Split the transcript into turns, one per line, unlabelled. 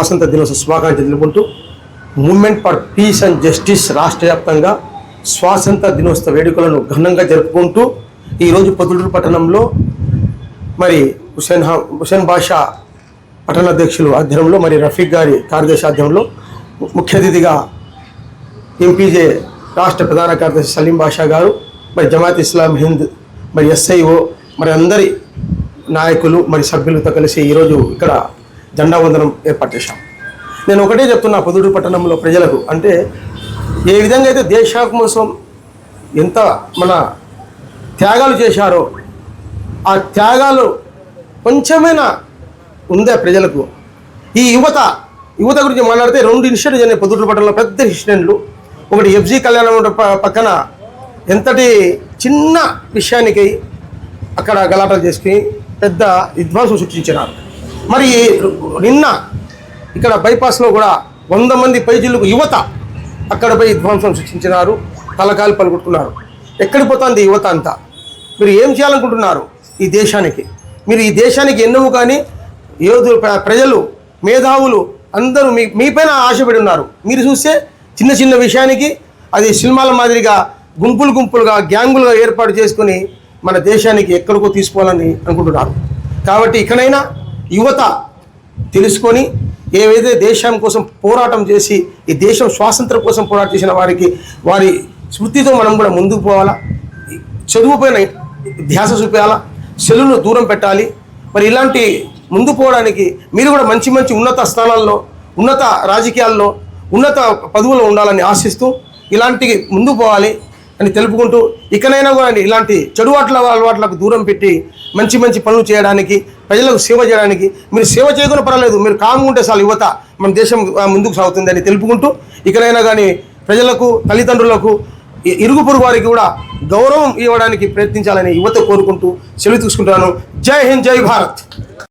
స్వాతంత్ర దినోత్సవ శుభాకాంక్షలు తెలుపుకుంటూ movement for piece and justice రాష్ట్ర వ్యాప్తంగా స్వాతంత్ర దినోత్సవ వేడుకలను ఘనంగా జరుపుకుంటూ ఈరోజు పొద్దుటూరు పట్టణంలో మరి హుసేన్ బాషా పట్టణాధ్యక్షులు ఆధ్వర్యంలో మరి రఫీక్ గారి కార్యదర్శి ఆధ్వర్యంలో ముఖ్య అతిథిగా ఎంపీజే రాష్ట్ర ప్రధాన కార్యదర్శి సలీం బాషా గారు మరి జమాత్ ఇస్లాం హింద్ మరి ఎస్ఐఓ మరి అందరి నాయకులు మరి సభ్యులతో కలిసి ఈరోజు ఇక్కడ జెండా వందనం ఏర్పాటు చేశాం. నేను ఒకటే చెప్తున్నా పొద్దుటూరు పట్టణంలో ప్రజలకు, అంటే ఏ విధంగా అయితే దేశం కోసం ఎంత మన త్యాగాలు చేశారో ఆ త్యాగాలు కొంచెమైనా ఉందే ప్రజలకు. ఈ యువత గురించి మాట్లాడితే 2 ఇన్సిడెంట్లు జరిగినాయి పొద్దుటూరు పట్టణంలో, పెద్ద ఇన్సిడెంట్లు. ఒకటి ఎఫ్జీ కళ్యాణ పక్కన ఎంతటి చిన్న విషయానికి అక్కడ గలాటలు చేసుకుని పెద్ద విధ్వంసం సృష్టించినారు. మరి నిన్న ఇక్కడ బైపాస్లో కూడా 100 మంది పైజీలకు యువత అక్కడ పోయి విధ్వంసం సృష్టించినారు, తలకాయలు పలుకుతున్నారు. ఎక్కడికి పోతుంది యువత అంతా? మీరు ఏం చేయాలనుకుంటున్నారు ఈ దేశానికి? మీరు ఈ దేశానికి ఎన్నో కానీ యోధులు, ప్రజలు, మేధావులు అందరూ మీపైన ఆశపడి ఉన్నారు. మీరు చూస్తే చిన్న చిన్న విషయానికి అది సినిమాల మాదిరిగా గుంపులుగా గ్యాంగులుగా ఏర్పాటు చేసుకుని మన దేశానికి ఎక్కడికో తీసుకోవాలని అనుకుంటున్నారు. కాబట్టి ఇకనైనా యువత తెలుసుకొని ఏవైతే దేశం కోసం పోరాటం చేసి ఈ దేశం స్వాతంత్రం కోసం పోరాటం చేసిన వారి స్మృతితో మనం కూడా ముందుకు పోవాలా. చదువుపైన ధ్యాస చూపేయాలా, సెలవును దూరం పెట్టాలి. మరి ఇలాంటి ముందు పోవడానికి మీరు కూడా మంచి ఉన్నత స్థానాల్లో, ఉన్నత రాజకీయాల్లో, ఉన్నత పదవుల్లో ఉండాలని ఆశిస్తూ ఇలాంటి ముందు పోవాలి అని తెలుపుకుంటూ, ఇకనైనా కూడా ఇలాంటి చెడు అలవాట్లకు దూరం పెట్టి మంచి పనులు చేయడానికి, ప్రజలకు సేవ చేయడానికి, మీరు సేవ చేయకుండా పర్వాలేదు, మీరు కామ్గా ఉంటే చాలు, యువత మన దేశం ముందుకు సాగుతుందని తెలుపుకుంటూ, ఇకనైనా కానీ ప్రజలకు, తల్లిదండ్రులకు, ఇరుగు పొరుగు వారికి కూడా గౌరవం ఇవ్వడానికి ప్రయత్నించాలని యువత కోరుకుంటూ సెలవు తీసుకుంటున్నాను. జై హింద్, జై భారత్.